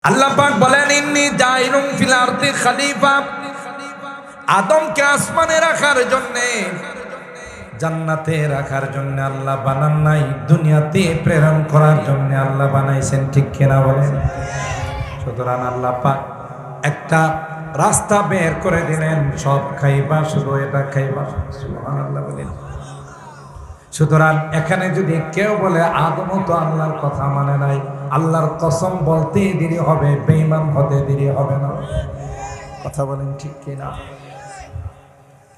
আল্লাহ পাক বলেন ইন্নী জাইলুন ফিল আরদি খলিফা। আদমকে আসমানে রাখার জন্য, জান্নাতে রাখার জন্য আল্লাহ বানান নাই, দুনিয়াতে প্রেরণ করার জন্য আল্লাহ বানাইছেন। ঠিক কিনা বলেন? সুতরাং আল্লাহ পাক একটা রাস্তা বের করে দিলেন, সব খাইবা শুধু এটা খাইবা। সুবহানাল্লাহ বলেন। সুতরাং এখানে যদি কেউ বলে আদমও তো আল্লাহর কথা মানে নাই, আল্লাহর কসম বলতে দেরি হবে, বেঈমান হতে দেরি হবে না। কথা বলেন ঠিক কিনা?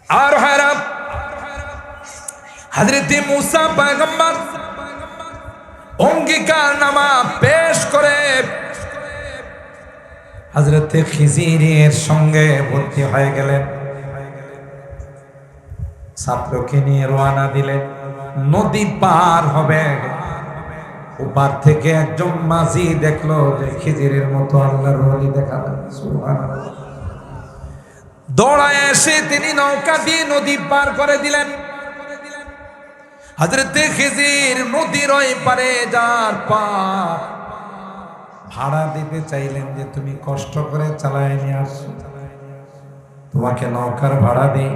আর হারাম হযরত মুসা পয়গম্বর অঙ্গীকারনামা পেশ করে হযরত খিজিরের সঙ্গে ভর্তি হয়ে গেলেন, ছাত্রকে নিয়ে রওনা দিলেন। নদী পার হবে, ওপার থেকে একজন মাঝি দেখলো যে খিজিরের মতো আল্লাহর ওলি দেখা যায়। সুবহানাল্লাহ। দৌড়ায় এসে তিনি নৌকা দিয়ে নদী পার করে দিলেন। হযরত খিজির নদীর ওই পারে যার পার ভাড়া দিতে চাইলেন যে তুমি কষ্ট করে চালায় নিয়ে আসছো, তোমাকে নৌকার ভাড়া দিই।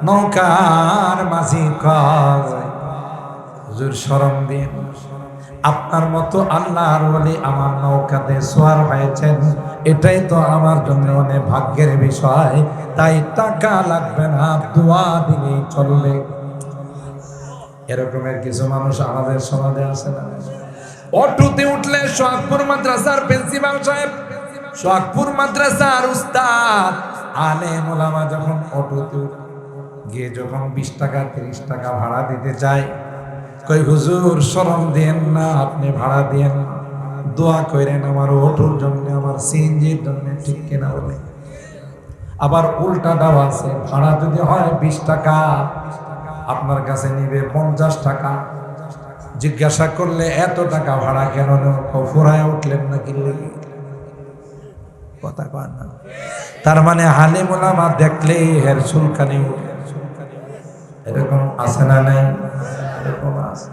নৌকার মাঝি কয় হুজুর শরম দিন, আপনার মতো আল্লাহর ওলি আমার নৌকাতে সওয়ার হয়েছেন, এটাই তো আমার জন্য অনেক ভাগ্যের বিষয়, তাই টাকা লাগবে না, দোয়া দিলেই চলবে। এরকমের কিছু মানুষ আমাদের সমাজে আছে না? অটোতে উঠলে সোহাগপুর মাদ্রাসার প্রিন্সিপাল সাহেব, সোহাগপুর মাদ্রাসার উস্তাদ আলেম ওলামা যখন অটোতে গিয়ে যখন 20 টাকা 30 টাকা ভাড়া দিতে চায়, কই হুজুর শরম দেন না, আপনি ভাড়া দেন, দোয়া করেন আমার অটোর জন্য, আমার সিএনজির জন্য। ঠিক কিনা বলে? আবার উল্টাটাও আছে, ভাড়া যদি হয় 20 টাকা, আপনার কাছে নিবে 50 টাকা। জিজ্ঞাসা করলে এত টাকা ভাড়া কেন ফুরায় উঠলেন না কিনলে? কথা কয় না। তার মানে আলেম ওলামা দেখলেই হের চুলকানি উঠে। এরকম আছে না নাই? এরকম আছে।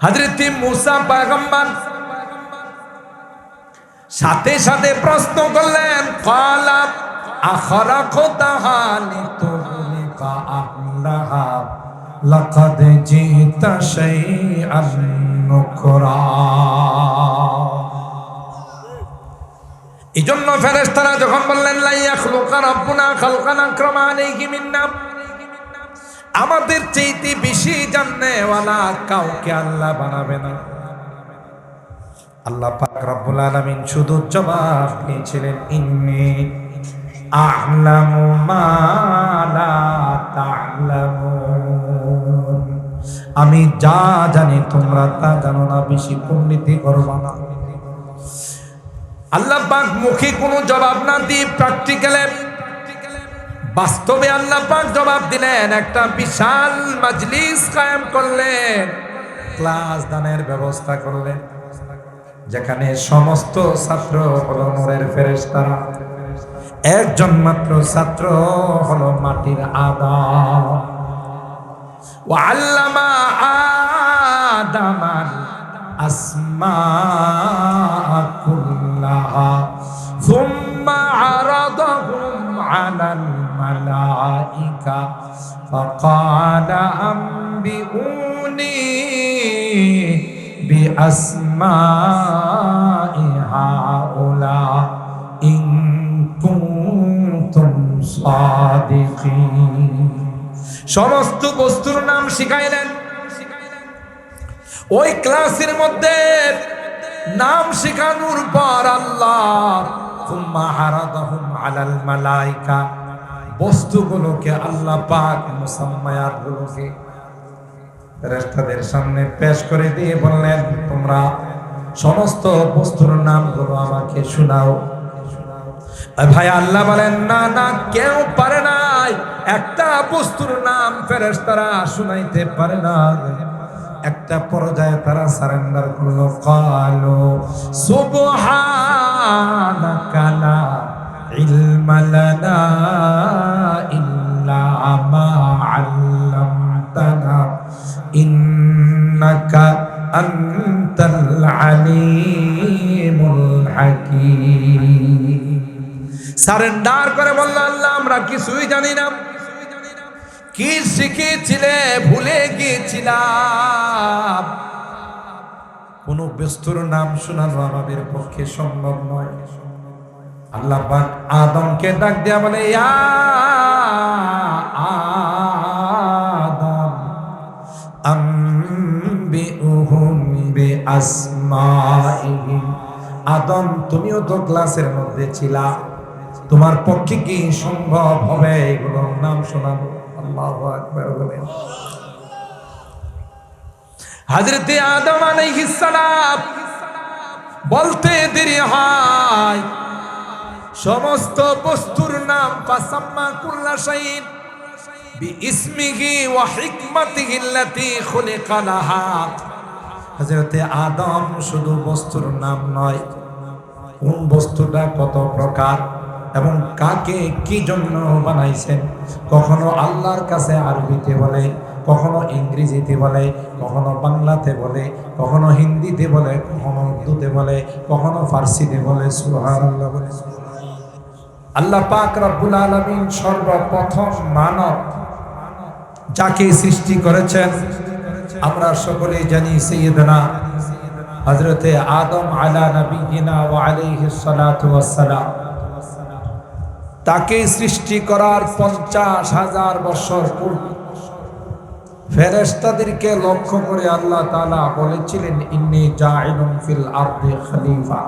হযরত মুসা পয়গম্বর সাথে সাথে প্রশ্ন করলেন, ক্বালা আখরাকতাহা লিতুগরিকা আহলাহা লাকাদ জিতা শাইআন নুকরা। এজন্য ফেরেশতারা যখন বললেন লা ইয়াখলুকা রাব্বুনা খালকান আকরামা আলাইহি মিন্না, আমাদের চাইতে বেশি জাননেওয়ালা কাউকে আল্লাহ বানাবে না। আল্লাহ পাক রব্বুল আলামিন শুধু জবাব দিয়েছিলেন, ইন্নী আ'লামু মা লা তা'লামুন, আমি যা জানি তোমরা তা জানো না, বেশি পণ্ডিতি করবা না। আল্লাহ পাক মুখে কোনো জবাব না দিয়ে প্র্যাকটিক্যালে বাস্তবে আল্লাহ পাক জবাব দিলেন। একটা বিশাল মাজলিস কায়েম করলেন, ক্লাস দানের ব্যবস্থা করলেন, যেখানে সমস্ত ছাত্র হলো নূরের ফেরেশতারা, একজন মাত্র ছাত্র হলো মাটির আদম। ওয়া আল্লামা আদামাল আসমাআ কুল্লাহা সুম্মা আরাদাহুম আলাল মালাইকা ফাকালা আম্বিউনি বিআসমাই হাউলা ইন কুনতুম সাদিকিন। সমস্ত বস্তুর নাম শিখাইলেন। ওই ক্লাসের মধ্যে নাম শেখানোর পর আল্লাহ সুম্মা আরাদাহুম আলাল মালাইকা, বস্তুগুলোকে আল্লাহ পাক মুসাম্মায়াতগুলোকে ফেরেশতাদের সামনে পেশ করে দিয়ে বললেন, তোমরা সমস্ত বস্তুর নামগুলো আমাকে শোনাও। ভাই আল্লাহ বলেন, না না, কেউ পারে নাই। একটা বস্তুর নাম ফেরেশতারা শুনাইতে পারে না। একটা পর্যায়ে তারা সারেন্ডার করলো, ক্বালু সুবহানাকা লা ইলমা লানা ইল্লা মা আল্লামতানা ইন্নাকা আনতাল আলিমুল হাকীম। সারেন্ডার করে বলল, আল্লাহ আমরা কিছুই জানি না, কি শিখেছিলে ভুলে গিয়েছিলাম, কোন বস্তুর নাম শোনানো আমাদের পক্ষে সম্ভব নয়। আল্লাহ পাক আদমকে ডাক দেয়া বলে, ইয়া আদম আম্বিউহুম বিআসমাইহিম। আদম তুমিও তো ক্লাসের মধ্যে ছিলা, তোমার পক্ষে কি সম্ভব হবে এগুলোর নাম শোনানো? আল্লাহু আকবার বলেন। হযরতে আদম আলাইহিস সালাম বলতে দেরি হয়, সমস্ত বস্তুর নাম ফাসাম্মা কুল্লা শাইইন বিইসমিহি ওয়া হিকমাতিহি আল্লাতী খুলিকা লাহা। হযরতে আদম শুধু বস্তুর নাম নয়, কোন বস্তুটা কত প্রকার এবং কাকে কি জন্য বানাইছেন, কখনো আল্লাহর কাছে আরবিতে বলে, কখনো ইংরেজিতে বলে, কখনো বাংলাতে বলে, কখনো হিন্দিতে বলে, কখনো উর্দুতে বলে, কখনো ফার্সিতে বলে। সুবহানাল্লাহ বলে। আল্লাহ পাক রব্বুল আলামিন সর্বপ্রথম মানব যাকে সৃষ্টি করেছেন আমরা সকলেই জানি, সাইয়্যিদনা হযরতে আদম আলা নবিয়িনা ওয়া আলাইহিস সালাতু ওয়াস সালাম। তাকে সৃষ্টি করার 50,000 বছর পূর্বে ফেরেশতাদেরকে লক্ষ্য করে আল্লাহ তাআলা বলেছিলেন, ইন্নী জাইলুন ফিল আরদি খলিফা।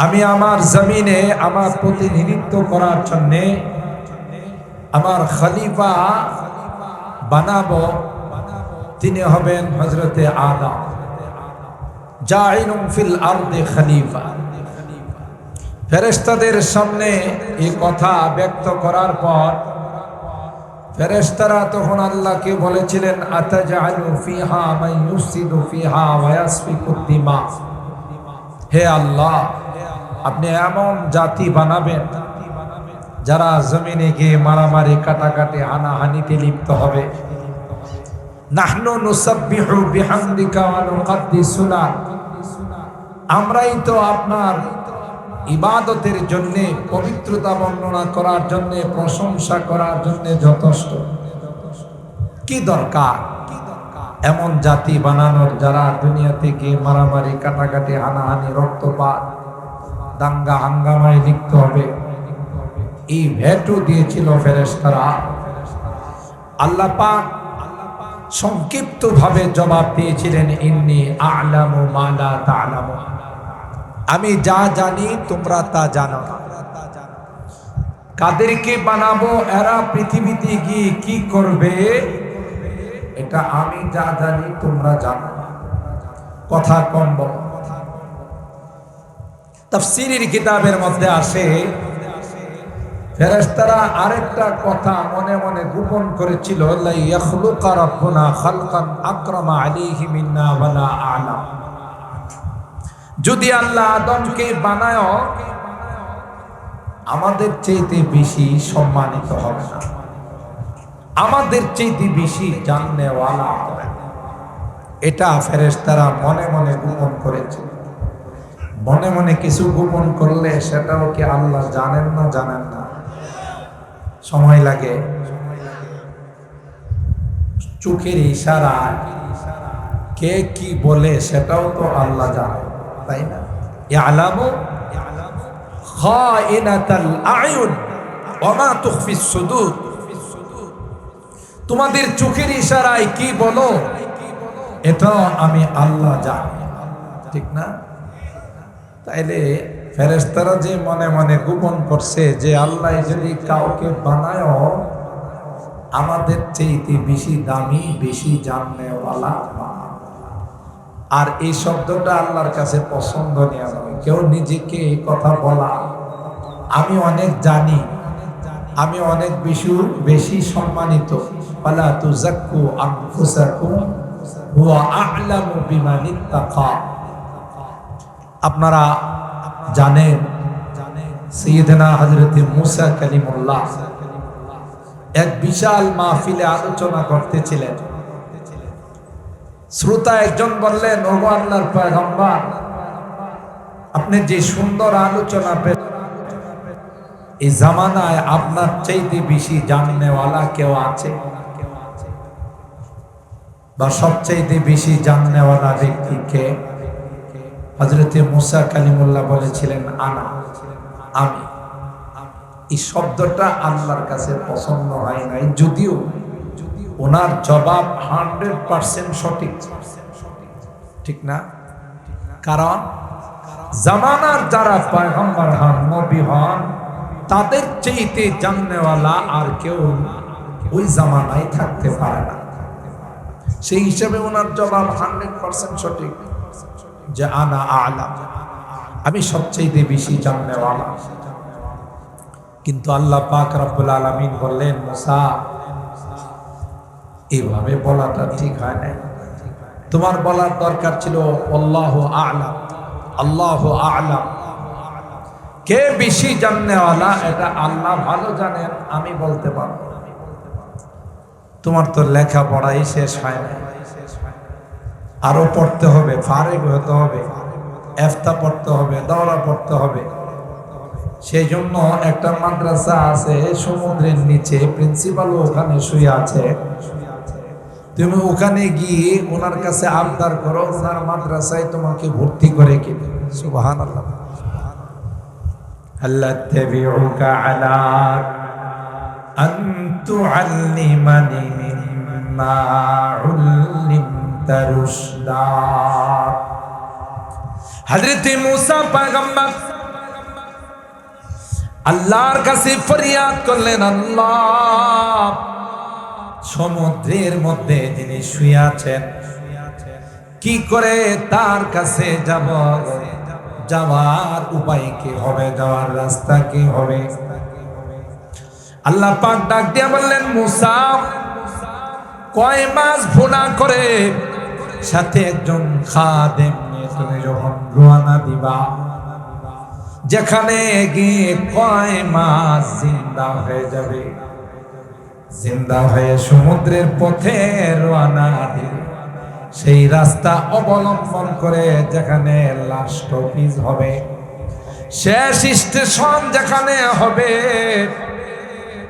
আমি আমার জমিনে আমার প্রতিনিধিত্ব করার জন্য আমার খলিফা বানাবো, তিনি হবেন হযরতে আদম। জাইলুন ফিল আরদি খলিফা। ফেরেশতাদের সামনে এই কথা ব্যক্ত করার পর ফেরেশতারা তখন আল্লাহকে বলেছিলেন, আতাজআলু ফিহা মান ইউফসিদু ফিহা ওয়া ইয়াসফিকুদ দিমা। হে আল্লাহ, আপনি এমন জাতি বানাবেন যারা জমিনে গিয়ে মারামারি, কাটাকাটি, হানাহানিতে লিপ্ত হবে। নাহনু নুসাব্বিহু বিহামদিকা ওয়া নুকদ্দিসু লাক। আমরাই তো আপনার ইবাদতের জন্য, পবিত্রতা বর্ণনা করার জন্য, প্রশংসা করার জন্য যথেষ্ট। কি দরকার এমন জাতি বানানোর যারা দুনিয়া থেকে মারামারি, কাটাকাটি, হানাহানি, রক্তপাত, দাঙ্গা হাঙ্গামায় লিপ্ত হবে? এই ভেটু দিয়েছিল ফেরেশতারা। আল্লাহ পাক সংক্ষিপ্ত ভাবে জবাব দিয়েছিলেন, ইন্নী আ'লামু মা লা তা'লামুন। আমি যা জানি তোমরা তা জানো না। কাদেরকে বানাবো, এরা পৃথিবীতে গিয়ে কি করবে, এটা আমি যা জানি তোমরা জানো না। কথা কম বলো। তাফসীরের কিতাবের মধ্যে আসে, ফেরেশতারা আরেকটা কথা মনে মনে গোপন করেছিল, লা ইয়াখলুকা রাব্বুনা খালকান আকরামা আলাইহি মিন্না ওয়ালা আ'লাম। যদি আল্লাহ আদমকে বানায়, আমাদের চাইতে বেশি সম্মানিত হবে না, আমাদের চাইতে বেশি জাননেওয়ালা হবে। এটা ফেরেশতারা মনে মনে গোপন করেছে। মনে মনে কিছু গোপন করলে সেটাও কি আল্লাহ জানেন না? জানেন না। সময় লাগে। চোখের ইশারা কে কি বলে সেটাও তো আল্লাহ জানে, তাই না? ইয়ালামু খাইনাতাল আয়ুন ওয়া মা তুখফিস সুদূর। তোমাদের চোখের ইশারায় কি বলো এটা আমি আল্লাহ জানি, ঠিক না? তাইলে ফেরেশতারা যে মনে মনে গোপন করছে যে আল্লাহ যদি কাউকে বানায় আমাদের চাইতে বেশি দামি, বেশি জাননেওয়ালা, আর এই শব্দটা আল্লাহর কাছে পছন্দনীয় নয়। কেউ নিজেকে এই কথা বলা, আমি অনেক জানি, আমি অনেক বেশি সম্মানিত, ওয়ালা তুযাক্কু আনফুসাকুম হুয়া আ'লামু বিমান ইত্তাকা। আপনারা জানেন সাইয়্যিদনা হযরতে মুসা কালিমুল্লাহ এক বিশাল মাহফিলে আলোচনা করতেছিলেন। শ্রোতা একজন বললেন, ওগো আল্লাহর পয়গম্বর, আপনি যে সুন্দর আলোচনা এই জামানায় আপনার চাইতে বেশি জাননেওয়ালা কেউ আছে, বা সবচাইতে বেশি জাননেওয়ালা ব্যক্তিকে? হযরত মুসা কালিমুল্লাহ বলেছিলেন আনা, আমি। এই শব্দটা আল্লাহর কাছে পছন্দ হয় নাই, যদিও ওনার জবাব 100% সঠিক, ঠিক না? কারণ জামানার যারা পয়গম্বর হন, নবী হন, তাদের চাইতে জাননেওয়ালা আর কেউ ওই জামানায় থাকতে পারে না। সেই হিসাবে ওনার জবাব 100% সঠিক যে আনা আ'লাম, আমি সবচেয়ে বেশি জাননেওয়ালা। কিন্তু আল্লাহ পাক রব্বুল আলামিন বললেন, মুসা, এইভাবে বলাটা ঠিক হয় না। তোমার বলার দরকার ছিল আল্লাহু আ'লাম, আল্লাহু আ'লাম। কে বেশি জাননেওয়ালা এটা আল্লাহ ভালো জানেন, আমি বলতে পারবো। তোমার তো লেখাপড়াই শেষ হয় না, আরো পড়তে হবে, ফারিগ হতে হবে, ইফতা পড়তে হবে, দাওরা পড়তে হবে। সেই জন্য একটা মাদ্রাসা আছে সমুদ্রের নিচে, প্রিন্সিপাল ওখানে শুয়ে আছে। তুমি ওখানে গিয়ে ওনার কাছে আবদার করো, ওনার মাদ্রাসায় তোমাকে ভর্তি করে কিনে। সুবহানাল্লাহ। আল্লাহ তাবিউকা আলা আন তুআল্লিমানি মিম্মা উল্লিমতা রুশদা। হযরত মুসা পয়গম্বর আল্লাহর কাছে ফরিয়াদ করলেন, আল্লাহ, সমুদ্রের মধ্যে যিনি শুয়ে আছেন, কি করে তার কাছে যাব? যাওয়ার উপায় কি হবে? যাওয়ার রাস্তা কি হবে? আল্লাহ পাক ডাক দিয়া বললেন, মুসা, কয় মাছ ভুনা করে সাথে একজন খাদেম নিয়ে তুমি যখন রওনা দিবা, যেখানে গিয়ে কয় মাছ জিন্দা হয়ে যাবে, জিন্দা হয়ে সমুদ্রের পথে রওনা দিবে, সেই রাস্তা অবলম্বন করে যেখানে লাস্ট অফিস হবে, শেষ স্টেশন যেখানে হবে,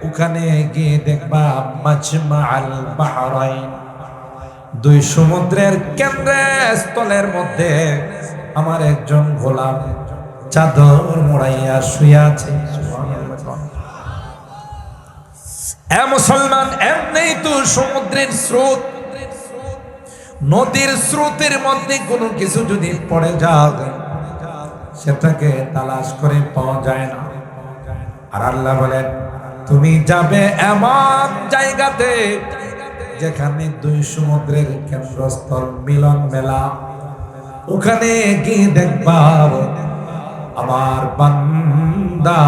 ওখানে গিয়ে দেখবা মাজমাআল বাহরাইন, দুই সমুদ্রের কেন্দ্রস্থলের মধ্যে আমার একজন গোলাম চাদর মোড়াইয়া শুয়ে আছে। এ মুসলমান, এমনি তো সমুদ্রের স্রোত, নদীর স্রোতের মধ্যে কোনো কিছু যদি পড়ে যায় সেটাকে তালাশ করে পাওয়া যায় না। আর আল্লাহ বলেন, তুমি যাবে এমন জায়গাতে যেখানে দুই সমুদ্রের কেন্দ্রস্থল মিলন মেলা, ওখানে গিয়ে দেখবা আমার বান্দা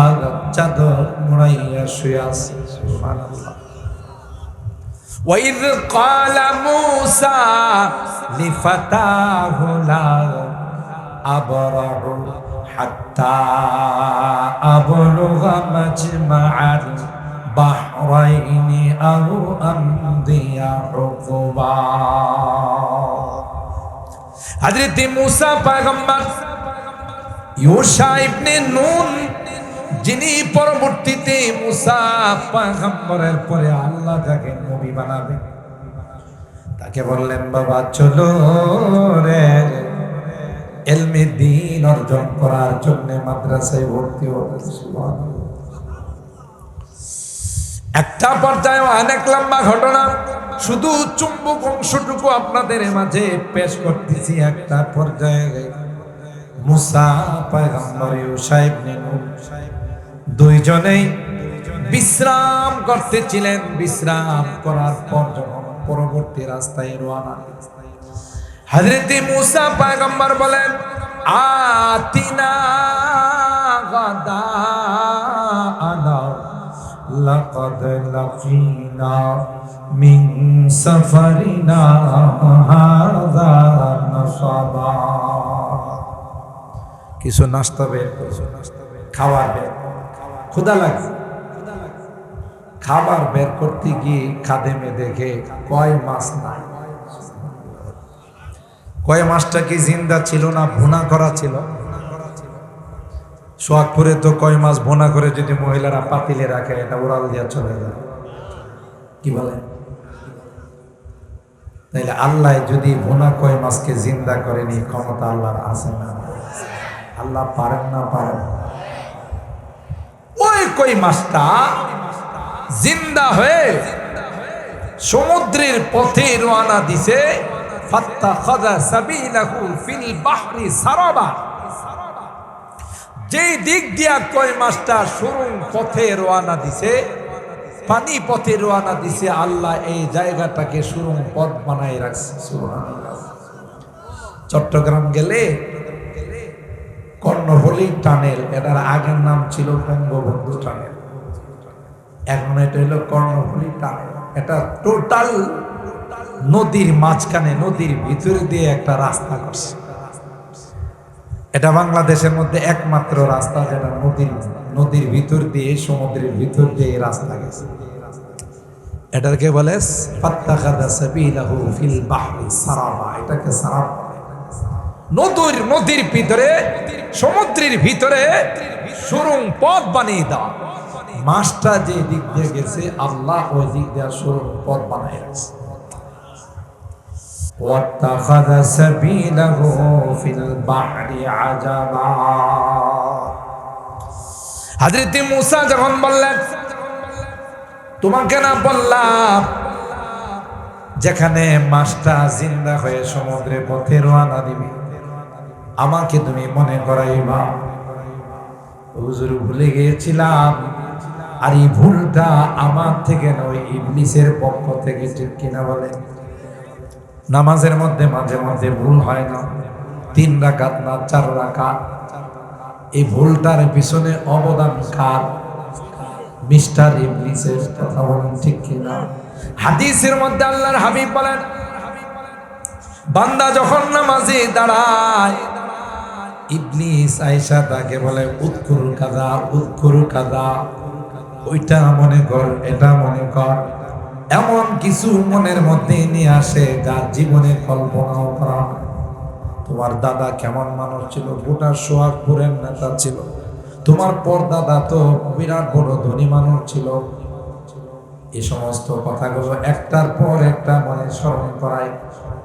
চাদর মোড়াইয়া শুয়ে আছে। সুবহানাল্লাহ। وَإِذْ قَالَ مُوسَى لِفَتَاهُ لَا أَبْرَحُ حَتَّى أَبْلُغَ مَجْمَعَ الْبَحْرَيْنِ أَوْ أَمْضِيَ حُقُبًا। হযরত মুসা পয়গম্বর ইউশা ইবনে নুন, যিনি পরবর্তীতে মুসা পয়গম্বরের পরে আল্লাহ যাকে নবী বানাবে, তাকে বললেন, বাবা চলো রে, ইলমে দ্বীন অর্জন করার জন্য মাদ্রাসায় ভর্তি হবে। একটা পর্যায়ে অনেক লম্বা ঘটনা, শুধু চুম্বক অংশটুকু আপনাদের মাঝে পেশ করতেছি। একটা পর্যায়ে মুসা পয়গম্বর ইউশা ইবনে নুন দুইজনেই বিশ্রাম করতেছিলেন। বিশ্রাম করার পর যখন পরবর্তী রাস্তায় রওনা, হযরত মুসা পয়গম্বর বলেন, আতিনা গাদাআনা লাকাদ লাকিনা মিন সাফারিনা হাযা নাসাবা। কিছু নাস্তা বের করছো, খাবার বের, ক্ষুধা লাগছে, খাবার বের করতে গিয়ে খাদেমে দেখে কয় মাছ নাই। কয় মাছটা কি জিন্দা ছিল না ভুনা করা ছিল? সোহাগপুরে তো কয় মাছ ভোনা করে যদি মহিলারা পাতিলে রাখে, এটা ওরাল দিয়া চলে যায়। কি বলে? তাইলে আল্লাহ যদি ভোনা কয় মাছকে জিন্দা করেনি, ক্ষমতা আল্লাহর আছে না? আল্লাহ পারেন না? পারেন। ওই কই মাছটা জিন্দা হয়ে সমুদ্রের পথে রওনা দিছে। ফাত্তাখাযা সাবিলাহু ফিল বাহরি সারাবা। যেই দিক দিয়া কই মাছটা সুরুং পথে রওনা দিছে, পানি পথে রওনা দিছে, আল্লাহ এই জায়গাটাকে সুরুং পথ বানাই রাখছে। সুবহানাল্লাহ। চট্টগ্রাম গেলে কর্ণফুলী টানেল, এটার আগের নাম ছিল বঙ্গবন্ধু টানেল, এখন এটা হলো কর্ণফুলী টানেল। এটা টোটাল নদীর মাঝখানে, নদীর ভিতর দিয়ে একটা রাস্তা করছে। এটা বাংলাদেশের মধ্যে একমাত্র রাস্তা যেটা নদীর ভিতর দিয়ে, সমুদ্রের ভিতর দিয়ে রাস্তা গেছে। এটাকে বলে ফাত্তাখাযা সাবিলাহু ফিল বাহরি সারাবা। এটাকে সারাব বলে। নদীর ভিতরে, সমুদ্রের ভিতরে সুরুং পথ বানিয়ে দেওয়া। মাছটা যে দিক দিয়ে গেছে, আল্লাহ ওই দিক দিয়ে সুরুং পথ বানিয়ে রাখছে। واتخذ سبيله في البحر عجبا। হযরত মূসা যখন বললেন, তোমাকে না বললাম যেখানে মাছটা জিন্দা হয়ে সমুদ্রের পথে রওনা দিবে, আমাকে তুমি মনে করাইবা। হুজুর ভুলে গিয়েছিলাম, আর এই ভুলটা আমার থেকে নয়, ইবলিসের পক্ষ থেকে। ঠিক কিনা বলেন? নামাজের মধ্যে মাঝে মাঝে ভুল হয় না? 3 রাকাত না 4 রাকাত? এই ভুলটার পিছনে অবদান কার? মিস্টার ইবলিসের। কথা বলেন ঠিক কিনা? হাদিসের মধ্যে আল্লাহর হাবিব বলেন, বান্দা যখন নামাজে দাঁড়ায়, ইবলিস আয়েশা তাকে বলে উযকুর কাযা, উযকুর কাযা, ওইটা মনে কর, এটা মনে কর। এমন কিছু মনের মধ্যে নিয়ে আসে যার জীবনে কল্পনাও করা। তোমার দাদা কেমন মানুষ ছিল? গোটা সোহাগপুরের নেতা ছিল। তোমার পরদাদা তো বিরাট বড় ধনী মানুষ ছিল। এই সমস্ত কথাগুলো একটার পর একটা মনে স্মরণ করায়।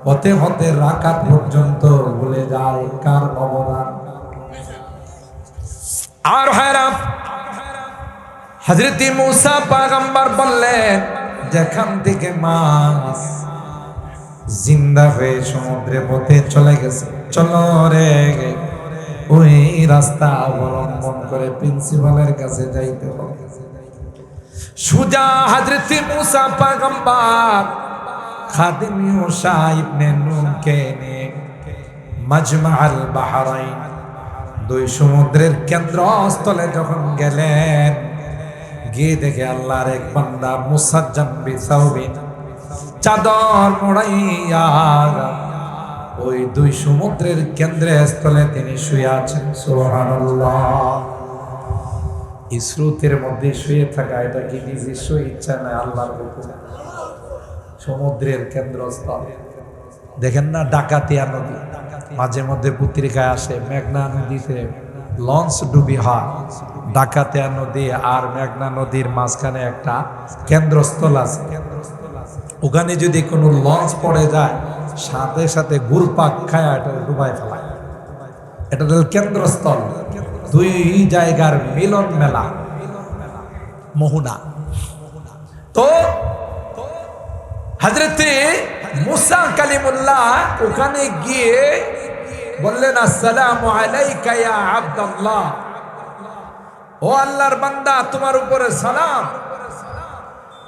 হতে হতে রাকাত পর্যন্ত ভুলে যায় কার অবদান। আর হায়রা হযরত মূসা পয়গম্বর বললেন, যেখান থেকে মাছ জিন্দা হয়ে সমুদ্রের পথে চলে গেছে, চলো রে ওই রাস্তা অবলম্বন করে প্রিন্সিপালের কাছে যাইতে হবে। সুজা হযরত মূসা পয়গম্বর খাদিম ইউশা ইবনে নুনকে নিয়ে মাজমাআল বাহরাইন, 2 সমুদ্রের কেন্দ্রস্থলে যখন গেলেন, গিয়ে দেখে আল্লাহর এক বান্দা মুসাজ্জাম বিসাউবিন, চাদর মোড়াইয়া ওই 2 সমুদ্রের কেন্দ্রস্থলে তিনি শুয়ে আছেন। সুবহানাল্লাহ। এই স্রোতের মধ্যে শুয়ে থাকা, এটা কি নিজস্ব ইচ্ছা না আল্লাহর হুকুম? সমুদ্রের কেন্দ্রস্থল দেখেন না, ডাকাতিয়া নদী, মাঝে মধ্যে পত্রিকায় আসে মেঘনা নদীতে লঞ্চ ডুবি হয়। ডাকাতিয়া নদী আর মেঘনা নদীর মাঝখানে একটা কেন্দ্রস্থল আছে। ওখানে যদি কোনো লঞ্চ পড়ে যায়, সাথে সাথে গুলপাক খায় এটা ডুবাই ফেলায়। এটা হল কেন্দ্রস্থল, 2 জায়গার মিলন মেলা, মোহনা। তো হযরতে মূসা কালিমুল্লাহ ওখানে গিয়ে বললেন, আসসালামু আলাইকা ইয়া আব্দুল্লাহ, ও আল্লাহর বান্দা, তোমার উপরে সালাম।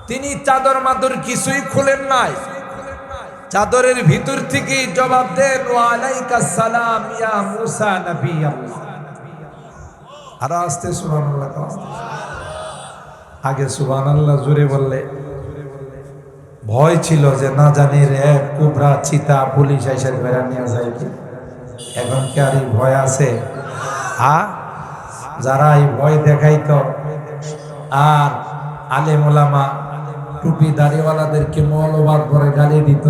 তিনি চাদর মাদর কিছুই খুলেন নাই, চাদরের ভিতর থেকে জবাব দেন, ওয়া আলাইকা সালাম ইয়া মূসা নবী আল্লাহ। আর আস্তে সুবহানাল্লাহ। আগে সুবহানাল্লাহ জোরে বললে ভয় ছিল যে না জানি রে কুবরা চিতা পুলিশ এসে ধরে নিয়ে যায় কি। এখন কি আর এই ভয় আছে? যারা এই ভয় দেখাইতো আর আলেম ওলামা টুপি দাড়িওয়ালাদেরকে মৌলবাদ করে গালি দিত,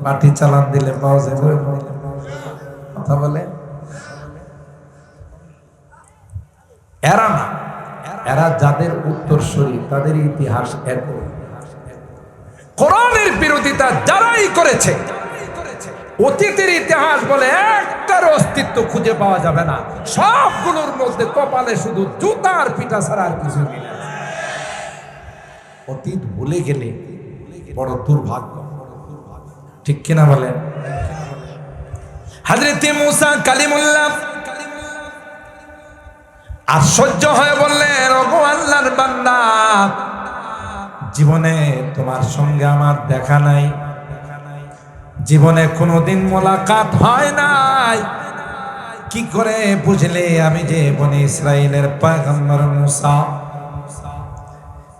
লাঠি চালান দিলে পাওয়া, কথা বলে। এরা না, এরা যাদের উত্তরসূরি তাদের ইতিহাস একই। কোরআনের বিরোধিতা যারাই করেছে, অতীতের ইতিহাস বলে একটার অস্তিত্ব খুঁজে পাওয়া যাবে না। সবগুলোর মধ্যে কপালে শুধু জুতার পিটা ছাড়া আর কিছু নেই। অতীত ভুলে গেলে বড় দুর্ভাগ্য, ঠিক কিনা বলেন? হযরত মুসা কালিমুল্লাহ আশ্চর্য হয়ে বললেন, ওগো আল্লাহর বান্দা, জীবনে তোমার সঙ্গে আমার দেখা নাই, জীবনে কোনোদিন মোলাকাত হয় নাই, কি করে বুঝলে আমি যে বনি ইসরাইলের পয়গম্বর মুসা?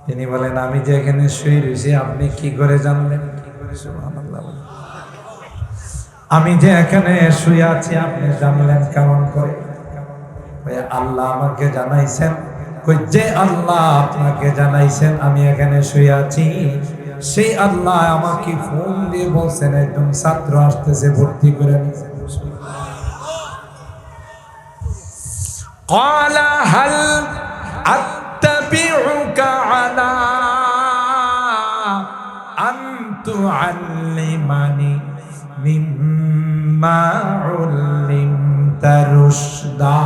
তিনি বলেন, আমি যে এখানে শুয়ে রয়েছি আপনি কি করে জানলেন? সুবহানাল্লাহ। আমি যে এখানে শুয়ে আছি আপনি জানলেন কেমন করে? আল্লাহ আমাকে জানাইছেন। কই যে আল্লাহ আপনাকে জানাইছেন আমি এখানে শুয়ে আছি, সেই আল্লাহ আমাকে ফোন দিয়ে বলছেন একজন ছাত্র আসতেছে, ভর্তি করে নিছে। ক্বালা হাল আত্তাবিউকা আলা আন তুআল্লিমানি মিম্মা উল্লিমতা রুশদা।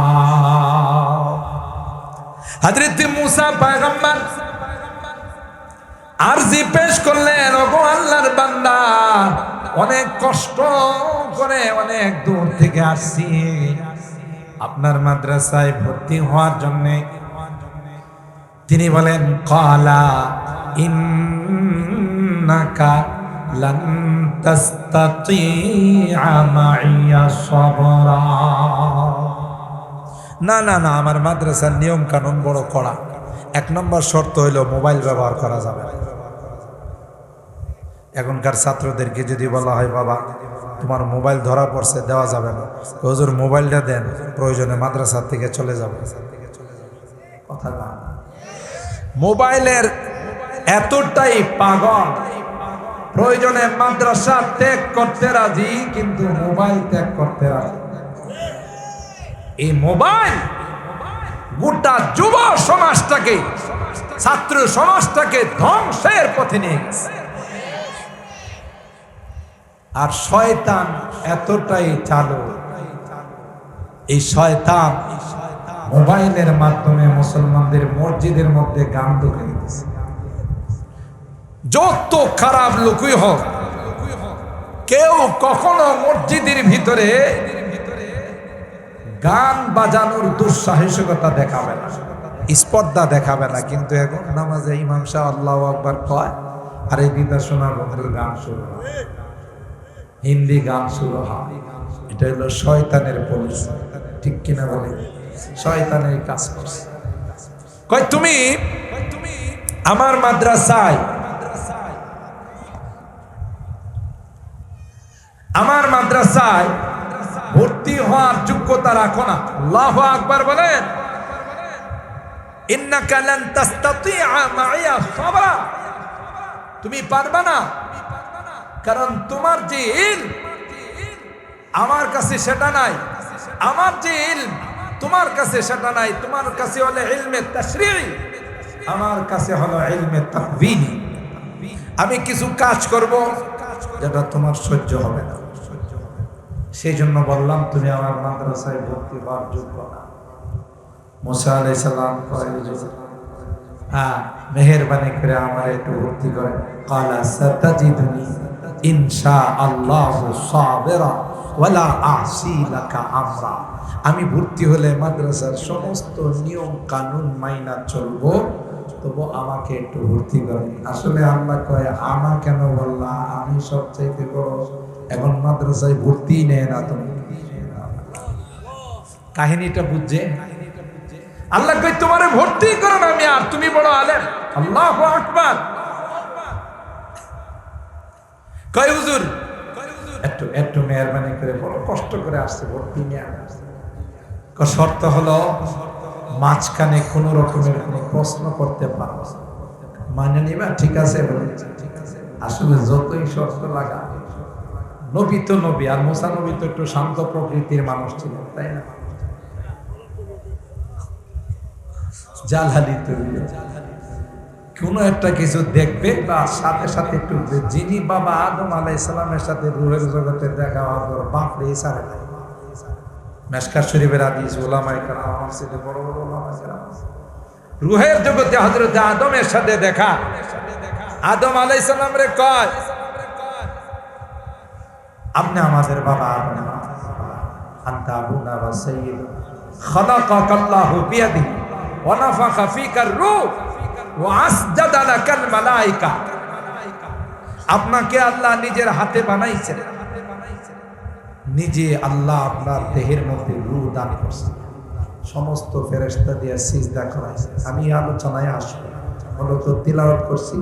হযরত মুসা পয়গম্বর আরজি পেশ করলেন, ওগো আল্লাহর বান্দা, অনেক কষ্ট করে অনেক দূর থেকে আসছি আপনার মাদ্রাসায় ভর্তি হওয়ার জন্য। তিনি বলেন, ক্বালা ইন্নাকা লান তাস্তাতিআ মাইয়া সাবরা। না না না, আমার মাদ্রাসার নিয়ম কানুন বড় কড়া। 1 নম্বর শর্ত হইল মোবাইল ব্যবহার করা যাবে না। এখনকার ছাত্রদেরকে যদি বলা হয়, বাবা তোমার মোবাইল ধরা পড়ছে, দেওয়া যাবে না। হুজুর মোবাইলটা দেন, প্রয়োজনে মাদ্রাসা থেকে চলে যাবে। কথা না, মোবাইলের এতটাই পাগল, প্রয়োজনে মাদ্রাসা ত্যাগ করতে রাজি, কিন্তু মোবাইল ত্যাগ করতে রাজি। এই মোবাইল গোটা যুব সমাজটাকে, ছাত্র সমাজটাকে ধ্বংসের পথে নিয়ে গেছে। আর শয়তান এতটাই চালু, এই শয়তান মোবাইলের মাধ্যমে মুসলমানদের মসজিদের মধ্যে গান ঢুকে দিতেছে। যত খারাপ লোকই হোক, কেউ কখনো মসজিদের ভিতরে গান বাজানোর দুঃসাহসিকতা দেখাবে না, স্পর্ধা দেখাবে না। কিন্তু এখন নামাজে ইমাম সাহেব আল্লাহু আকবার কয়, আর এই বিদর্শনা বন্ধুর গান শুরু হয়, হিন্দি গান শুরু হয়। এটা হলো শয়তানের পলিসি, ঠিক কিনা বলে? শয়তানের কাজ করছে। কয় তুমি আমার মাদ্রাসায় ভর্তি হওয়ার যোগ্যতা রাখো না। আল্লাহু আকবার বলেন। ইন্নাকা লান তাস্তাতিআ মাইয়া সাবরা, তুমি পারবে না, কারণ তোমার যে ইলম আমার কাছে সেটা নাই, আমার যে ইলম তোমার কাছে সেটা নাই। তোমার কাছে হলো ইলমে তাশরীঈ, আমার কাছে হলো ইলমে তাকওয়িনী। আমি কিছু কাজ করব যেটা তোমার সহ্য হবে না, সেই জন্য বললাম তুমি আমার মাদ্রাসায় ভর্তি হওয়ার যোগ্য না। মুসা আলাইহিস সালাম কয়, হ্যাঁ মেহেরবানি করে আমার একটু ভর্তি করেন। ক্বালা সাতাজিদুনি ইনশাআল্লাহু সাবিরা ওয়ালা আ'সি লাকা আমরা। আমি ভর্তি হলে মাদ্রাসার সমস্ত নিয়ম কানুন মাইনা চলবো, তবু আমাকে একটু ভর্তি করেন। আসলে আল্লাহ কয়, আমা কেন বললা? আমি সবচাইতে বড়, এখন মাদ্রাসায় ভর্তি নেয় না তুমি। কাহিনীটা বুঝছে? আল্লাহ কই তোমারে ভর্তি করো না আমি, আর তুমি বড় আলেম। আল্লাহু আকবার। কয় হুজুর একটু মেহরবানি করে, বড় কষ্ট করে আসছে, ভর্তি নিয়ে আসছে। শর্ত হলো মাঝখানে কোন রকমের কোনো প্রশ্ন করতে পারবো, মানে নিবা? ঠিক আছে বলেছে। আসলে যতই শর্ত লাগা, নবী তো নবী, আর মুসা নবী তো একটু শান্ত প্রকৃতির মানুষ ছিল, তাই না? জালালি তৈরি, কোনো একটা কিছু দেখবে বা সাথে সাথে একটু যিনি বাবা আদম আলাইহিস সালামের সাথে রূহের জগতে দেখা হওয়ার বাপরে সারে নাই। মিশকাত শরীফের হাদিস, উলামায়ে কেরাম মসজিদে বড় বড় উলামায়ে কেরাম রূহের জগতে হযরত আদমের সাথে দেখা। আদম আলাইহিস সালাম রে কয়, আপনি আমাদের বাবা আদম, আনতা আবুনা ওয়া সাইয়্যিদ খালাকাকাল্লাহু বিয়াদিহি ওয়া নাফাখা ফীকার রূহ ওয়া আসজাদা লাকাল মালায়েকা। আপনাকে আল্লাহ নিজের হাতে বানাইছেন, নিজে আল্লাহ আপনার দেহের মধ্যে রূহ দান করছেন, সমস্ত ফেরেশতা দিয়ে সিজদা করাইছে। আমি আলোচনায় আসবো, মূলত তিলাওয়াত করছি।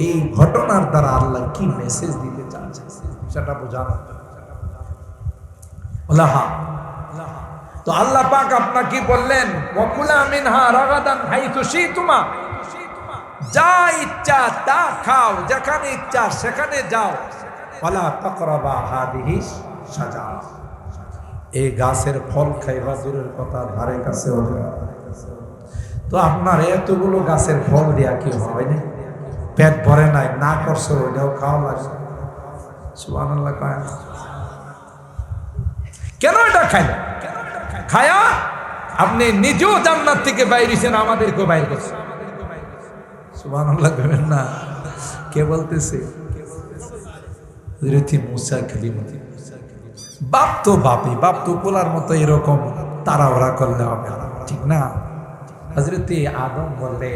এই ঘটনার দ্বারা আল্লাহ কি মেসেজ দিতে চাচ্ছেন সেটা বোঝানো। তো আল্লাহ পাক আপনাকে বললেন, ওয়াকুলা মিনহা রাগাদান হাইতু শিতুমা, যা ইচ্ছা তা খাও, যেখানে ইচ্ছা সেখানে যাও। ওয়ালা তাকরাবা হাদিহি শাজারা, এই গাছের ফল খাইবা দূরের কথা, ধারে কাছে হবে। তো আপনার এতগুলো গাছের ফল দিয়া কি হয় না? পেট ভরে নাই, না করছো ওইটাও খাওয়া লাগছে। সুবহানাল্লাহ। কেন এটা খাইলেন? খায়া আপনি নিজেও জান্নাত থেকে বাইর হইছেন, আমাদেরকেও বাইর করছেন। সুবহানাল্লাহ বলেন না? কে বলতেছে? হযরত মুসা কালিমুল্লাহ। বাপ তো বাপই, বাপ তো পোলার মতো এরকম তাড়াহুড়া করলে হবে না, ঠিক না? হযরত আদম বললে,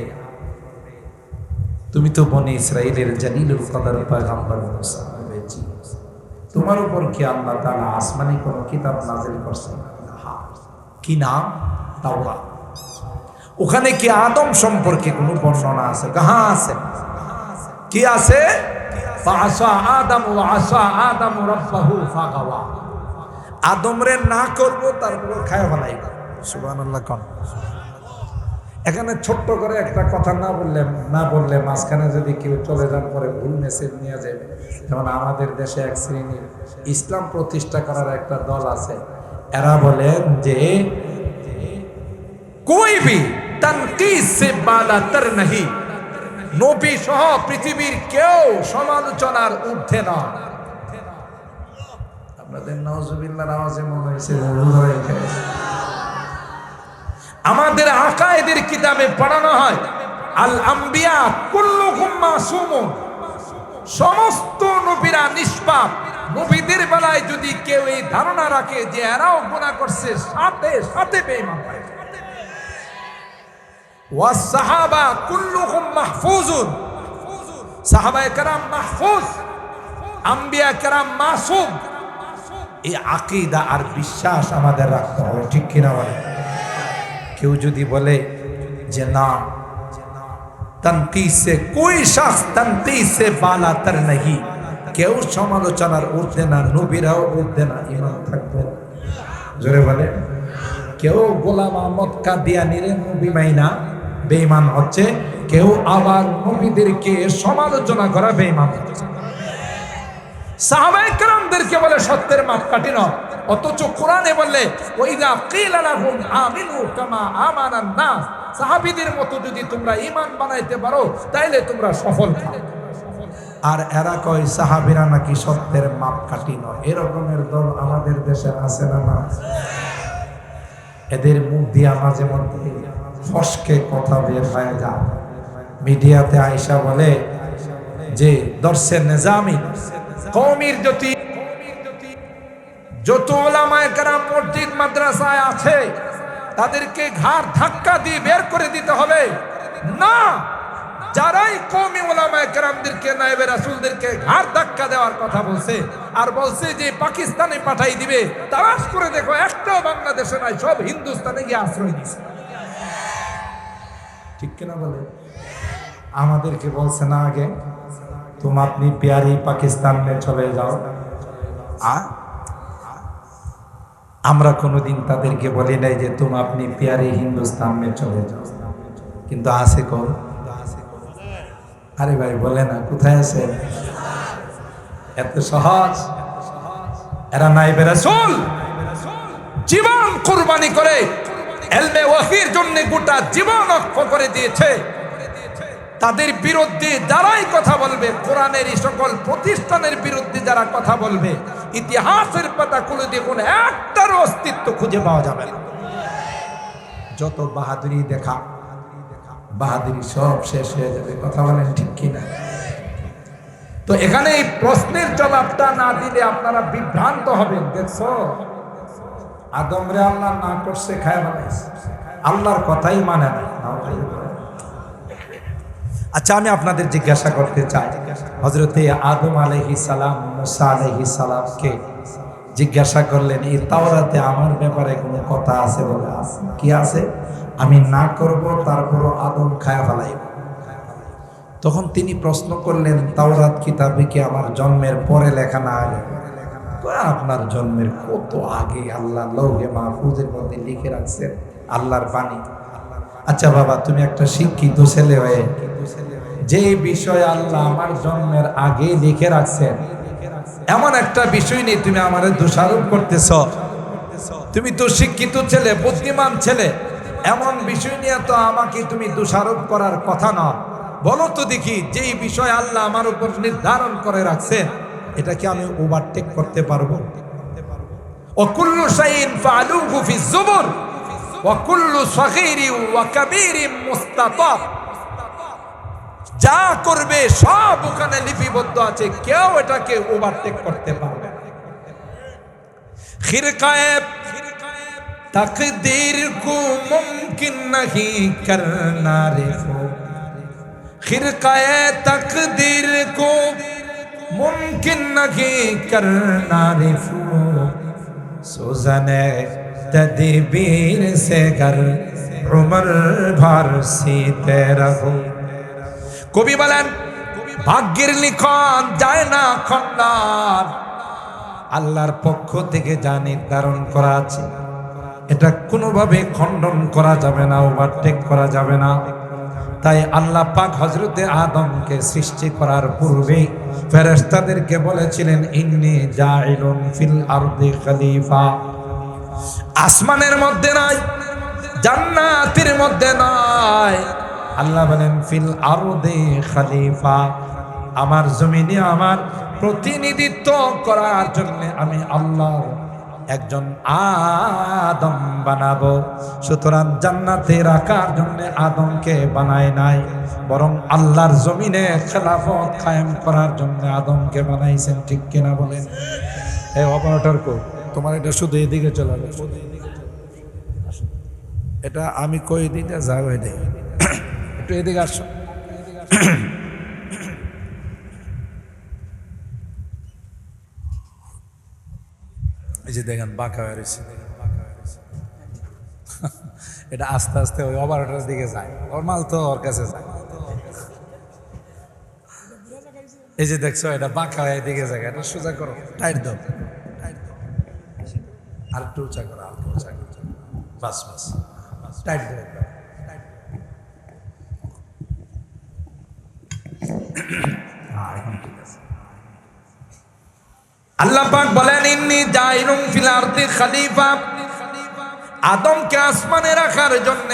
তুমি তো বনি ইসরাইলের জালিলুল কদর পয়গম্বর মুসা, তোমার উপর কি আল্লাহ তাআলা আসমানি কোন কিতাব নাযিল করছেন? কি নাম? তাওরাত। ওখানে কি আদম সম্পর্কে কোনো বর্ণনা আছে? হ্যাঁ আছে। কি আছে? ফাআসা আদম ওয়া আসা আদম রাব্বাহু ফাগাওয়া। আদমরে না করব, তারপর খায় ফেলাইব। সুবহানাল্লাহ। কোন এখানে ছোট্ট করে একটা কথা না বললে মাঝখানে যদি কেউ চলে যান, পরে ভুল মেসেজ নিয়ে যাবে। যেমন আমাদের দেশে এক শ্রেণীর ইসলাম প্রতিষ্ঠা করার একটা দল আছে, এরা বলেন যে কোই ভি তানকিস সে বালাতর नहीं, নবী সহ পৃথিবীর কেউ সমালোচনার ঊর্ধ্বে নয়। আপনাদের নাউজুবিল্লাহর আওয়াজে মনে হয়েছে আমাদের আকায়েদের কিতাবে পড়ানো হয় আল আম্বিয়া কুল্লুহুম মাসুমুন, সমস্ত নবীরা নিষ্পাপ। নবীদের বেলায় যদি কেউ এই ধারণা রাখে যে এরাও গুনাহ করছে, সাথে সাথে বেঈমান হয়। ওয়াস সাহাবা কুল্লুহুম মাহফুজুন, সাহাবায়ে কেরাম মাহফুজ, আম্বিয়া কেরাম মাসুম। এই আকীদা আর বিশ্বাস আমাদের রাখতে হবে, ঠিক কিনা বলেন? কেউ যদি বলে যে না, তনকিস সে কোই শখস তনকিস সে বালাতর नहीं, কেউ সমালোচনার ঊর্ধ্বে না, নবীরাও ঊর্ধ্বে না, ঈমান থাকবে। জোরে বলে। কেউ গোলাম আহমদ কাদিয়ানীর নবী মাইনা বেঈমান হচ্ছে, কেউ আবার নবীদেরকে সমালোচনা করা বেঈমান হচ্ছে। সাহাবায়ে কেরামদেরকে বলে সত্যের মাপকাঠি নয়, অথচ কোরআনে বললে ওয়াইদা কিলা লাহুম আমিনু কামা আমানান নাস, সাহাবীদের মতো যদি তোমরা ঈমান বানাইতে পারো তাইলে তোমরা সফল হবে। আর এরা কয় সাহাবীরা নাকি সত্যের মাপকাঠি নয়। এরকমের দল আমাদের দেশে আছে না? না। এদের মুখ দিয়ে মাঝে মধ্যে ফসকে কথা বের হয়ে যায়। মিডিয়াতে আয়েশা বলে যে দর্শে নিজামি কওমির যত উলামায়ে কেরাম মসজিদ মাদ্রাসায় আছে তাদেরকে ঘাড় ধাক্কা দিয়ে বের করে দিতে হবে না। যারাই কওমি উলামায়ে কেরামদেরকে, নায়েবে রাসূলদেরকে ঘাড় ধাক্কা দেওয়ার কথা বলছে আর বলছে যে পাকিস্তানে পাঠাই দিবে, তালাশ করে দেখো একটাও বাংলাদেশে নাই, সব হিন্দুস্তানে গিয়ে আশ্রয় দিছে। ঠিক কিনা বলে? আমাদেরকে বলছে না আগে, तुम अपनी प्यारी पाकिस्तान में चले जाओ। আমরা কোনোদিন তাদেরকে বলি নাই যে तुम अपनी प्यारी हिंदुस्तान में चले जाओ, কিন্তু আছে কোন? আরে ভাই বলে না, কোথায় আছে? এত সহজ। এরা নায়েবে রাসূল জীবন কুরবানি করে ইলমে ওয়াহি পৃথিবীর জন্য গোটা জীবন অক্ষ করে দিয়েছে, তাদের বিরুদ্ধে যারাই কথা বলবে, কোরআনের এই সকল প্রতিষ্ঠানের বিরুদ্ধে যারা কথা বলবে, ইতিহাসের পাতা খুলে দেখুন একটারও অস্তিত্ব খুঁজে পাওয়া যাবে না। যত বাহাদুরি দেখা, বাহাদুরি সব শেষ হয়ে যাবে। কথা বলেন ঠিক কিনা? তো এখানে এই প্রশ্নের জবাবটা না দিলে আপনারা বিভ্রান্ত হবেন। দেখছো, আদম রে আল্লাহ না করছে, খায় বানাইছে, আল্লাহর কথাই মানে না। আচ্ছা, আমি আপনাদের জিজ্ঞাসা করতে চাই, হযরতে আদম আলাইহিস সালাম মুসা আলাইহিস সালামকে জিজ্ঞাসা করলেন, এই তাওরাতে আমার ব্যাপারে কোনো কথা আছে বলে? আছে। কি আছে? আমি না করব, তারপরও আদম খায় ফেলাইব। তখন তিনি প্রশ্ন করলেন, তাওরাত কিতাবে কি আমার জন্মের পরে লেখা না আগে? আপনার জন্মের কত আগে আল্লাহ লৌহে মাহফুজের মধ্যে লিখে রাখছেন আল্লাহর বাণী। আচ্ছা বাবা, তুমি একটা শিক্ষিত ছেলে হয়ে যে বিষয় আল্লাহ আমার জন্মের আগে লিখে রাখছেন, এমন একটা বিষয় নিয়ে তুমি আমারে দোষারোপ করতেছ। তুমি তো শিক্ষিত ছেলে, বুদ্ধিমান ছেলে, এমন বিষয় নিয়ে তো আমাকে তুমি দোষারোপ করার কথা না। বলো তো দেখি, যেই বিষয় আল্লাহ আমার উপর নির্ধারণ করে রাখছেন, এটা কি আমি ওভারটেক করতে পারবো? ওয়াকুল্লু শাইইন ফাআলুহু ফিজ যুবুর ওয়া কুল্লু সগীরিন ওয়া কাবীরিন মুস্তাতাব। যা করবে সব ওখানে লিপিবদ্ধ আছে, কেউ এটাকে ওভারটেক করতে পারবে না। খিরকায়ে তাকদীর কো মুমকিন নাহি করনা রে ফো, খিরকায়ে তাকদীর কো मुमकिन नहीं करना रे फू, सुज़ने तदबीर से कर उमर भर सीते रहो। কবি বলেন, ভাগ্যের লিখন যায় না খণ্ডন, আল্লাহর পক্ষ থেকে যা নির্ধারণ করা আছে এটা কোনোভাবে খণ্ডন করা যাবে না, ওভারটেক করা যাবে না। তাই আল্লাহ পাক হযরতে আদমকে সৃষ্টি করার পূর্বে ফেরেশতাদেরকে বলেছিলেন, ইন্নী জাইলুন ফিল আরদি খলিফা। আসমানের মধ্যে নয়, জান্নাতের মধ্যে নয়, আল্লাহ বলেন ফিল আরদি খলিফা, আমার জমিনে আমার প্রতিনিধিত্ব করার জন্য আমি আল্লাহ একজন আদম বানাবো। সুতরাং জান্নাতে রাখার জন্য আদমকে বানায় নাই, বরং আল্লাহর জমিনে খেলাফত কায়েম করার জন্য আদমকে বানাইছেন। ঠিক কিনা বলেন? এই অপারেটর কো, তোমার এটা শুধু এদিকে চলে যাবে, এটা আমি কই দিতে যাও, এদিকে একটু এদিকে আসো। এই যে দেখেন বাঁকা হয়ে রয়েছে, এটা আস্তে আস্তে ওই অপারেটরের দিকে যায়, ওর মাল তো ওর কাছে যায়। এই যে দেখছো, এটা বাঁকা হয়ে দিকে যায়, এটা সোজা করো, টাইট দাও, আর একটু উঁচা করো, আর একটু উঁচা করো, বাস বাস, টাইট দাও। এখন ঠিক আছে। আল্লাহ পাক বলেন, ইন্নী জাইলুন ফিল আরদি খলিফা, আদমকে আসমানে রাখার জন্য,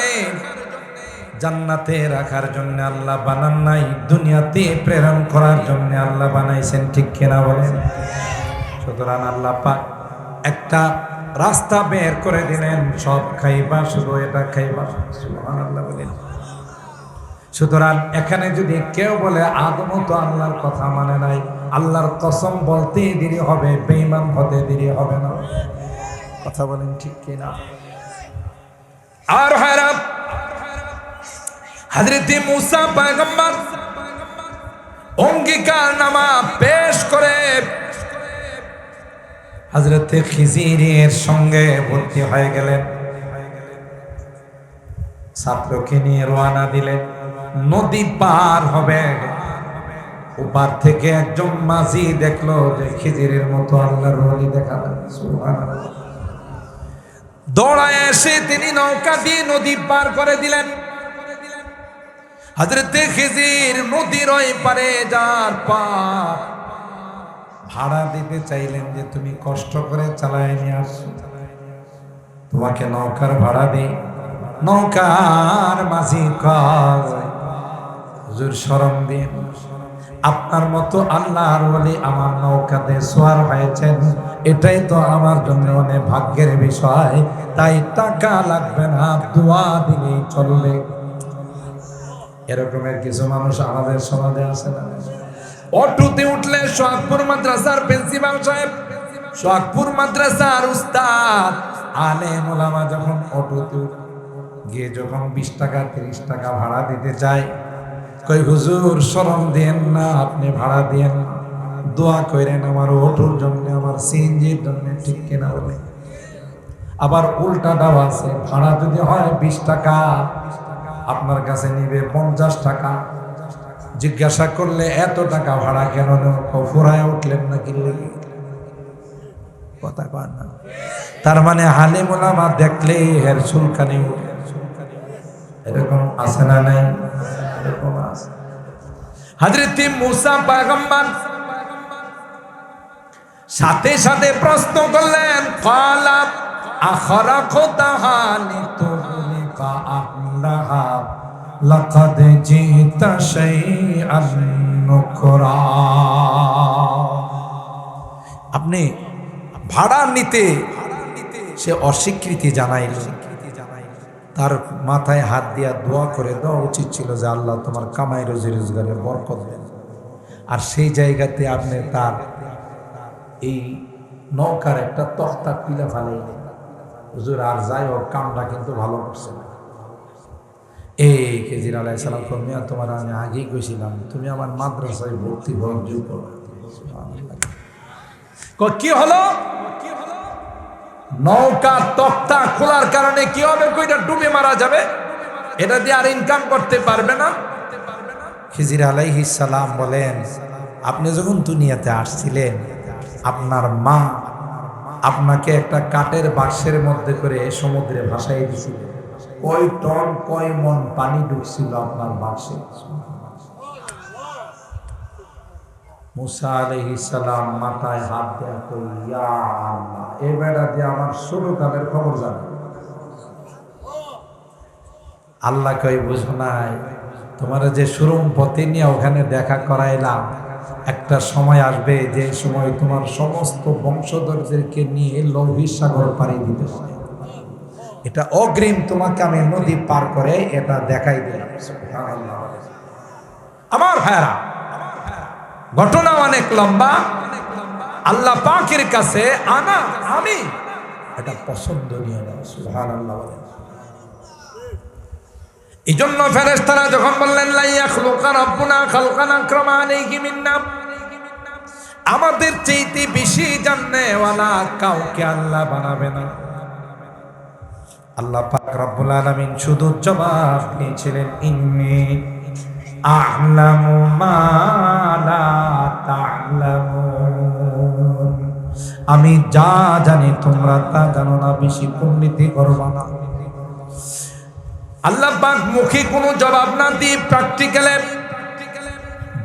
জান্নাতে রাখার জন্য আল্লাহ বানান নাই, দুনিয়াতে প্রেরণ করার জন্য আল্লাহ বানাইছেন। ঠিক কিনা বলেন? সুতরাং আল্লাহ পাক একটা রাস্তা বের করে দিলেন, সব খাইবা, শুধু এটা খাইবা। সুবহানাল্লাহ বলেন। সুতরাং এখানে যদি কেউ বলে আদমও তো আল্লাহর কথা মানে নাই, আল্লাহর কসম বলতে দেরি হবে, বেঈমান হতে দেরি হবে না। কথা বলেন ঠিক কিনা? আর হারাম হযরত মুসা পয়গম্বর অঙ্গীকারনামা পেশ করে হযরত খিজিরের সঙ্গে ভর্তি হয়ে গেলেন, ছাত্রকে নিয়ে রওনা দিলেন, নদী পার হবে। ওপার থেকে একজন মাঝি দেখলো যে খিজিরের মতো আল্লাহর ওলি দেখা যায়। সুবহানাল্লাহ। দৌড়ায় এসে তিনি নৌকা দিয়ে নদী পার করে দিলেন। হযরত খিজির নদীর ওই পারে যার পর ভাড়া দিতে চাইলেন যে তুমি কষ্ট করে চালায় নিয়ে আসো, তোমাকে নৌকার ভাড়া দেই। নৌকার মাঝি কয়, হুজুর শরম দিন, আপনার মতো আল্লাহর ওলি আমার নৌকাতে সওয়ার হয়েছেন, এটাই তো আমার জন্য অনেক ভাগ্যের বিষয়, তাই টাকা লাগবে না, দোয়া দিলেই চলবে। এরকমের কিছু মানুষ আমাদের সমাজে আছে না? অটোতে উঠলে সোহাগপুর মাদ্রাসার প্রিন্সিপাল সাহেব, সোহাগপুর মাদ্রাসার উস্তাদ আলেম ওলামা যখন অটোতে গিয়ে যখন 20 টাকা 30 টাকা ভাড়া দিতে চায়, কই হুজুর শরম দেন না, আপনি ভাড়া দেন, দোয়া করেন আমার অটোর জন্য, আমার সিএনজির জন্য, ঠিক কিনা বলে? আবার উল্টাটাও আছে, ভাড়া যদি হয় 20 টাকা, আপনার কাছে নিবে 50 টাকা। জিজ্ঞাসা করলে এত টাকা ভাড়া কেন ফুরায় উঠলেন না কিনলে? কথা কয় না। তার মানে আলেম ওলামা দেখলেই হের চুলকানি উঠে। এরকম আছে না নাই? এরকম আছে। হযরত মুসা পয়গম্বর সাথে সাথে প্রশ্ন করলেন, ক্বালা আখরাকতাহা লিতুগরিকা আহলাহা লাকাদ জিতা শাইআন নুকরা। আপনি ভাড়া নিতে সে অস্বীকৃতি জানাইল, তার মাথায় হাত দিয়া দোয়া করে দেওয়া উচিত ছিল যে আল্লাহ তোমার কামাই রুজি রোজগারে বরকত দেন। আর সেই জায়গাতে আপনি তার এই নৌকার একটা তক্তা তুলে ফেলাইলেন। হুজুর আর যাই হোক, কামটা কিন্তু ভালো করছে না। এই খেজির আলাইহিস সালাম কর্মিয়া, তোমার আমি আগেই কইছিলাম তুমি আমার মাদ্রাসায় ভর্তি হওয়ার যোগ্য। কি হলো? নৌকা তক্তা খোলার কারণে কি হবে? কইটা ডুবে মারা যাবে, এটা দিয়ে আর ইনকাম করতে পারবে না। খিজির আলাইহিস সালাম বলেন, আপনি যখন দুনিয়াতে আসছিলেন, আপনার মা আপনাকে একটা কাঠের বাক্সের মধ্যে করে সমুদ্রে ভাসাই দিয়েছিল। কয় টন কয় মন পানি ঢুকছিল আপনার বাক্সে। মুসা আলাইহিস সালাম মাথায় হাত দেয়া কই, ইয়া আল্লাহ, এই বেড়া দিয়ে আমার ছোট কালের খবর জানে। আল্লাহ কই, বুঝো নাই, তোমার যে সুরম পথে নিয়ে ওখানে দেখা করাইলাম, একটা সময় আসবে যে সময় তোমার সমস্ত বংশধরদেরকে নিয়ে লোহিত সাগর পাড়ি দিতে হবে। এটা অগ্রিম তোমাকে আমি নদী পার করে এটা দেখাই দিলাম। আমার ভাইরা, ঘটনা অনেক লম্বা। আল্লাহ পাকের কাছে আমি এটা পছন্দনীয় না। সুবহানাল্লাহ। এই জন্য ফেরেশতারা যখন বললেন লা ইয়াখলুকা রাব্বুনা খালকান আকরামা আলাইহি মিন্না, আমাদের চাইতে বেশি জাননেওয়ালা কাউকে আল্লাহ বানাবে না। আল্লাহ পাক রব্বুল আলামিন শুধু জবাব দিয়েছিলেন, ইন্নী আ'লামু মা লা তা'লামুন, আমি যা জানি তোমরা তা জানো না, বেশি পণ্ডিতি করবা না। আল্লাহ পাক মুখে কোনো জবাব না দিয়ে প্র্যাকটিক্যালে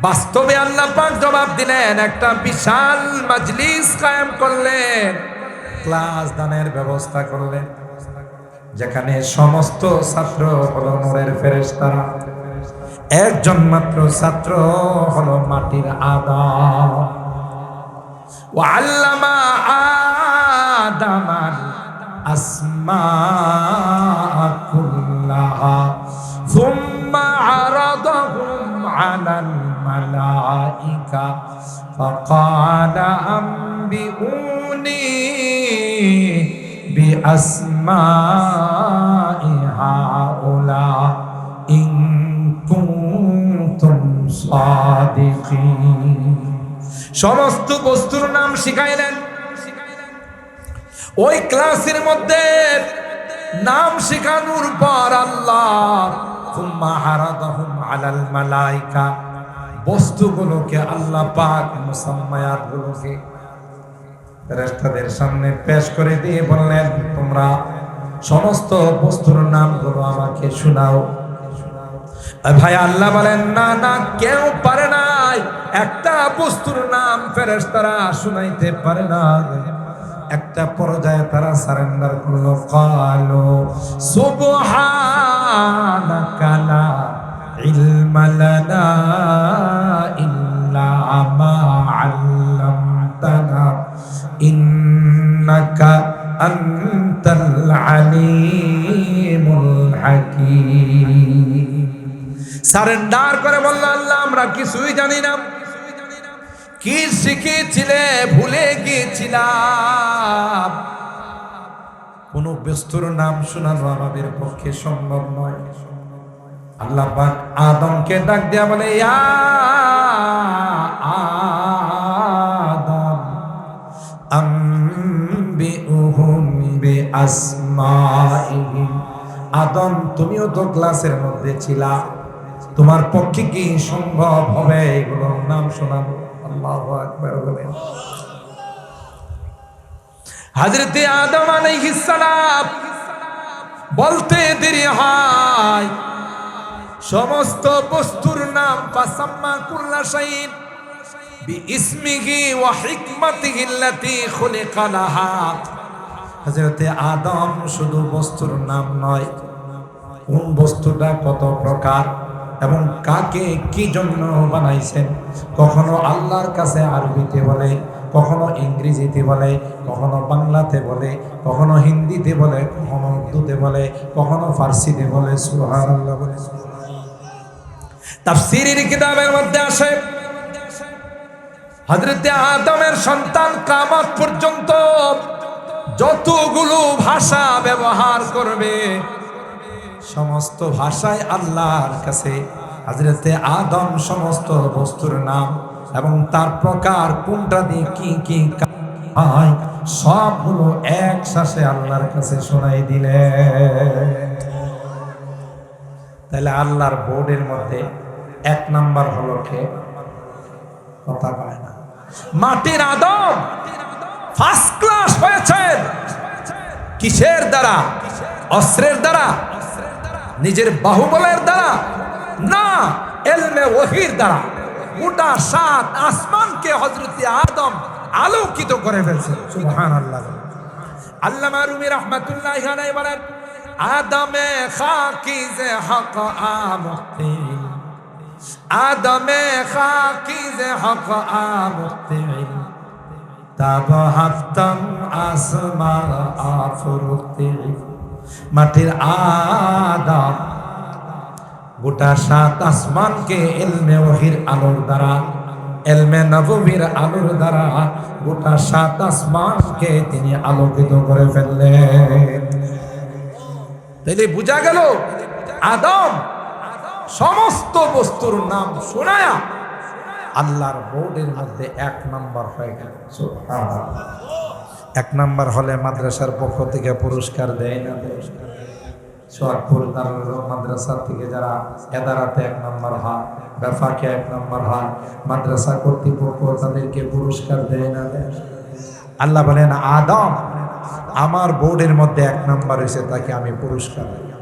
বাস্তবে আল্লাহ পাক জবাব দিলেন। একটা বিশাল মাজলিস কায়েম করলেন, ক্লাস দানের ব্যবস্থা করলেন, যেখানে সমস্ত ছাত্র হলো নূরের ফেরেশতারা, একজন মাত্র ছাত্র হলো মাটির আদম। ওয়া আল্লামা আদামাল আসমাআ কুল্লাহা সুম্মা আরাদাহুম আলাল মালাইকা ফাকালা আম্বিউনি বিআসমাই হাউলা ইন কুনতুম সাদিকিন। সমস্ত বস্তুর নাম শিখাইলেন। ওই ক্লাসের মধ্যে নাম শেখানোর পর আল্লাহ সুম্মা আরাদাহুম আলাল মালাইকা, বস্তুগুলোকে আল্লাহ পাক মুসাম্মায়াতগুলোকে ফেরেশতাদের সামনে পেশ করে দিয়ে বললেন, তোমরা সমস্ত বস্তুর নামগুলো আমাকে শোনাও। ভাই আল্লাহ বলেন, না না, কেউ পারে নাই, একটা বস্তুর নাম ফেরেশতারা শুনাইতে পারে না। একটা পর্যায়ে তারা সারেন্ডার করলো, ক্বালু সুবহান সুবহানাকা লা ইলমা লানা ইল্লা মা আল্লামতানা ইন্নাকা আনতাল আলিমুল হাকীম। সারেন্ডার করে বলল, আল্লাহ আমরা কিছুই জানি না, কি শিখেছিলে ভুলে গিয়েছিলাম, কোন বস্তুর নাম শোনানো আমাদের পক্ষে সম্ভব নয়। আল্লাহ পাক আদমকে ডাক দেয়া বলে, ইয়া আদম আম্বিউহুম বিআসমাইহিম। আদম তুমিও তো ক্লাসের মধ্যে ছিলা, তোমার পক্ষে কি সম্ভব হবে এগুলোর নাম শোনানো? আল্লাহু আকবার বলেন। হযরতে আদম আলাইহিস সালাম বলতে দেরি হয়, সমস্ত বস্তুর নাম ফাসাম্মা কুল্লা শাইইন বিইসমিহি ওয়া হিকমাতিহি আল্লাতী খুলিকা লাহা। হযরতে আদম শুধু বস্তুর নাম নয়, কোন বস্তুটা কত প্রকার এবং কাকে কি জন্য বানাইছেন, কখনো আল্লাহর কাছে আরবিতে বলে, কখনো ইংরেজিতে বলে, কখনো বাংলাতে বলে, কখনো হিন্দিতে বলে, কখনো উর্দুতে বলে, কখনো ফার্সিতে বলে। সুবহানাল্লাহ বলে। তাফসীরের কিতাবের মধ্যে আসে, হযরতে আদমের সন্তান কিয়ামত পর্যন্ত যতগুলো ভাষা ব্যবহার করবে, সমস্ত ভাষায় আল্লাহর কাছে হযরতে আদম সমস্ত বস্তুর নাম এবং তার প্রকার কোনটা দিয়ে কি কি হয় সবগুলো একসাথে আল্লাহর কাছে শোনাই দিলেন। তাহলে আল্লাহর বোর্ডের মধ্যে 1 নাম্বার হলো কে? কথা কয় না। মাটির আদম ফার্স্ট ক্লাস হয়েছেন কিসের দ্বারা? অস্ত্রের দ্বারা, নিজের বাহুবলের দ্বারা না, ইলমে ওহীর দ্বারা। গোটা 7 আসমানকে হযরতে আদম আলোকিত করে ফেলছেন। সুবহানাল্লাহ। আল্লামা রুমি রাহমাতুল্লাহি আলাইহি বলেন, আদমে খাকিজে হক আমুক্তি, আদমে খাকিজে হক আমুক্তি, তাব হাফতাম আসমা আফরুক্তি। মাটির আদম গোটা 7 আসমানকে ইলমে ওহীর আলোর দ্বারা, ইলমে নববীর আলোর দ্বারা গোটা 7 আসমানকে তিনি আলোকিত করে ফেললেন। তাইলে বোঝা গেল আদম সমস্ত বস্তুর নাম শোনায়া আল্লাহর বোর্ডের মধ্যে 1 নাম্বার হয়ে গেল। সুবহানাল্লাহ। 1 নাম্বার হলে মাদ্রাসার পক্ষ থেকে পুরস্কার দেয় না? সোয়ারপুর দারুল মাদ্রাসা থেকে যারা এদারাতে 1 নাম্বার হয়, বেফাকে 1 নাম্বার হয়, মাদ্রাসা কর্তৃপক্ষ তাদেরকে পুরস্কার দেয় না? আল্লাহ বলেন, আদম আমার বোর্ডের মধ্যে 1 নাম্বার হয়েছে, তাকে আমি পুরস্কার দেব।